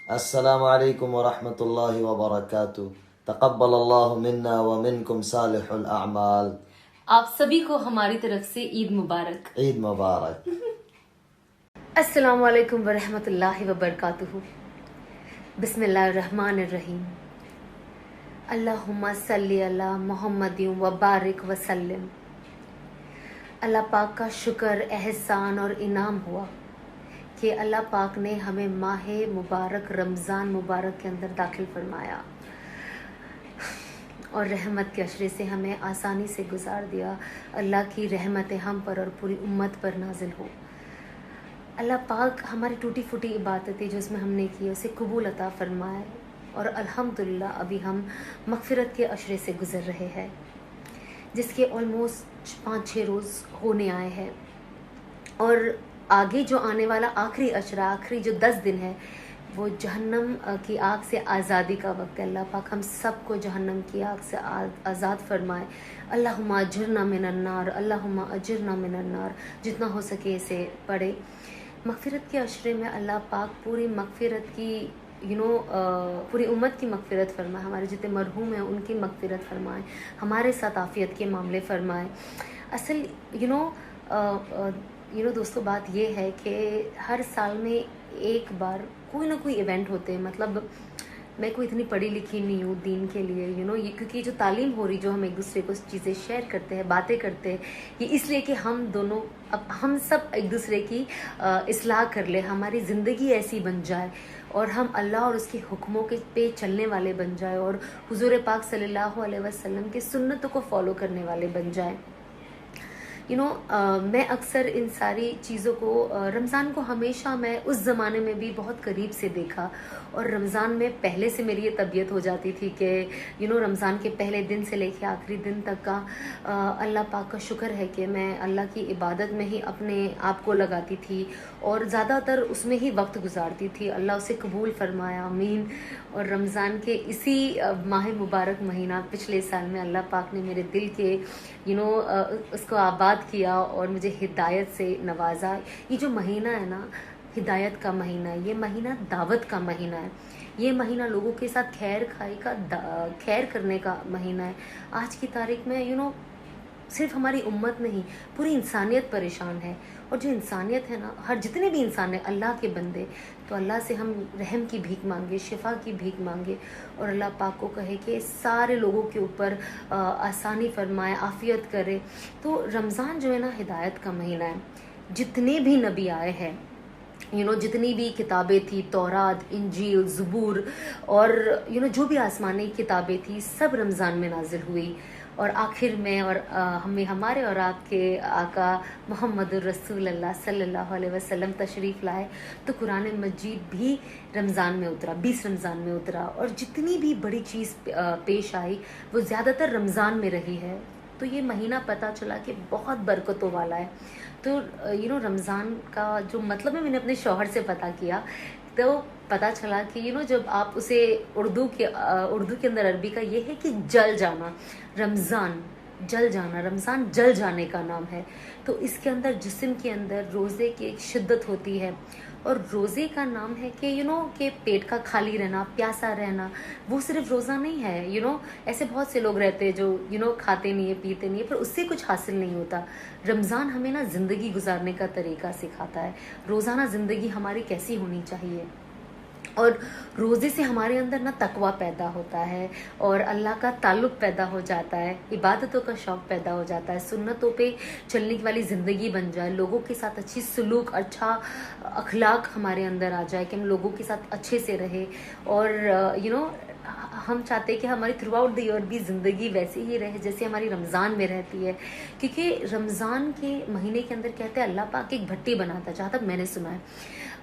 السلام علیکم ورحمۃ اللہ وبرکاتہ. تقبل اللہ منا ومنکم صالح الاعمال. آپ سبھی کو ہماری طرف سے عید مبارک. عید مبارک. السلام علیکم ورحمۃ اللہ وبرکاتہ. بسم اللہ الرحمن الرحیم. اللہم صلی علی محمد وبارک وسلم. اللہ پاک کا شکر، احسان اور انعام ہوا کہ اللہ پاک نے ہمیں ماہ مبارک رمضان مبارک کے اندر داخل فرمایا اور رحمت کے عشرے سے ہمیں آسانی سے گزار دیا. اللہ کی رحمت ہم پر اور پوری امت پر نازل ہو. اللہ پاک ہماری ٹوٹی پھوٹی عبادتیں جو اس میں ہم نے کی اسے قبول عطا فرمائے، اور الحمدللہ ابھی ہم مغفرت کے عشرے سے گزر رہے ہیں، جس کے آلموسٹ 5-6 روز ہونے آئے ہیں، اور آگے جو آنے والا آخری عشرہ، آخری جو 10 دن ہے، وہ جہنم کی آگ سے آزادی کا وقت ہے. اللہ پاک ہم سب کو جہنم کی آگ سے آزاد فرمائے. اللہم اجرنا من النار، اللہم اجرنا من النار. جتنا ہو سکے اسے پڑھے. مغفرت کے عشرے میں اللہ پاک پوری مغفرت کی پوری امت کی مغفرت فرمائے. ہمارے جتنے مرحوم ہیں ان کی مغفرت فرمائے. ہمارے ساتھ عافیت کے معاملے فرمائے. اصل دوستو بات یہ ہے کہ ہر سال میں ایک بار کوئی نہ کوئی ایونٹ ہوتے ہیں. مطلب میں کوئی اتنی پڑھی لکھی نہیں ہوں دین کے لیے یہ کیونکہ جو تعلیم ہو رہی، جو ہم ایک دوسرے کو چیزیں شیئر کرتے ہیں، باتیں کرتے ہیں، یہ اس لیے کہ ہم دونوں ہم سب ایک دوسرے کی اصلاح کر لیں، ہماری زندگی ایسی بن جائے اور ہم اللہ اور اس کے حکموں کے پہ چلنے والے بن جائے اور حضور پاک صلی اللہ علیہ وسلم کے سنتوں کو فالو کرنے والے بن جائیں. میں اکثر ان ساری چیزوں کو رمضان کو ہمیشہ میں اس زمانے میں بھی بہت قریب سے دیکھا، اور رمضان میں پہلے سے میری یہ طبیعت ہو جاتی تھی کہ رمضان کے پہلے دن سے لے کے آخری دن تک کا اللہ پاک کا شکر ہے کہ میں اللہ کی عبادت میں ہی اپنے آپ کو لگاتی تھی اور زیادہ تر اس میں ہی وقت گزارتی تھی. اللہ اسے قبول فرمایا، آمین. اور رمضان کے اسی ماہ مبارک مہینہ پچھلے سال میں اللہ پاک نے میرے دل کے اس کو آباد کیا اور مجھے ہدایت سے نوازا. یہ جو مہینہ ہے نا، ہدایت کا مہینہ ہے، یہ مہینہ دعوت کا مہینہ ہے، یہ مہینہ لوگوں کے ساتھ خیر خائی کا خیر کرنے کا مہینہ ہے. آج کی تاریخ میں صرف ہماری امت نہیں، پوری انسانیت پریشان ہے، اور جو انسانیت ہے نا، جتنے بھی انسان ہیں اللہ کے بندے، تو اللہ سے ہم رحم کی بھیک مانگے، شفا کی بھیک مانگے، اور اللہ پاک کو کہے کہ سارے لوگوں کے اوپر آسانی فرمائے، عافیت کرے. تو رمضان جو ہے نا ہدایت کا مہینہ ہے. جتنے بھی نبی آئے ہیں، جتنی بھی کتابیں تھی، تورات، انجیل، زبور، اور جو بھی آسمانی کتابیں تھی، سب رمضان میں نازل ہوئی. اور آخر میں اور ہمارے اور آپ کے آقا محمد الرسول اللہ صلی اللہ علیہ وسلم تشریف لائے تو قرآن مجید بھی رمضان میں اترا، 20 رمضان میں اترا، اور جتنی بھی بڑی چیز پیش آئی وہ زیادہ تر رمضان میں رہی ہے. تو یہ مہینہ پتہ چلا کہ بہت برکتوں والا ہے. تو رمضان کا جو مطلب ہے میں نے اپنے شوہر سے پتہ کیا تو پتہ چلا کہ جب آپ اسے اردو کے اندر عربی کا یہ ہے کہ جل جانا، رمضان جل جانا، رمضان جل جانے کا نام ہے. تو اس کے اندر جسم کے اندر روزے کی ایک شدت ہوتی ہے، اور روزے کا نام ہے کہ کہ پیٹ کا خالی رہنا، پیاسا رہنا. وہ صرف روزہ نہیں ہے. ایسے بہت سے لوگ رہتے ہیں جو کھاتے نہیں ہیں، پیتے نہیں ہیں، پر اس سے کچھ حاصل نہیں ہوتا. رمضان ہمیں نا زندگی گزارنے کا طریقہ سکھاتا ہے. روزانہ زندگی ہماری کیسی ہونی چاہیے، اور روزے سے ہمارے اندر نا تقویٰ پیدا ہوتا ہے اور اللہ کا تعلق پیدا ہو جاتا ہے، عبادتوں کا شوق پیدا ہو جاتا ہے، سنتوں پہ چلنے والی زندگی بن جائے، لوگوں کے ساتھ اچھی سلوک، اچھا اخلاق ہمارے اندر آ جائے کہ ہم لوگوں کے ساتھ اچھے سے رہے. اور ہم چاہتے ہیں کہ ہماری تھرو آؤٹ دی ایئر بھی زندگی ویسے ہی رہے جیسے ہماری رمضان میں رہتی ہے. کیونکہ رمضان کے مہینے کے اندر کہتے ہیں اللہ پاک ایک بھٹی بناتا ہے، جہاں تک میں نے سنا ہے.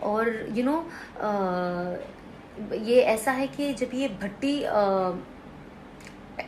اور یہ ایسا ہے کہ جب یہ بھٹی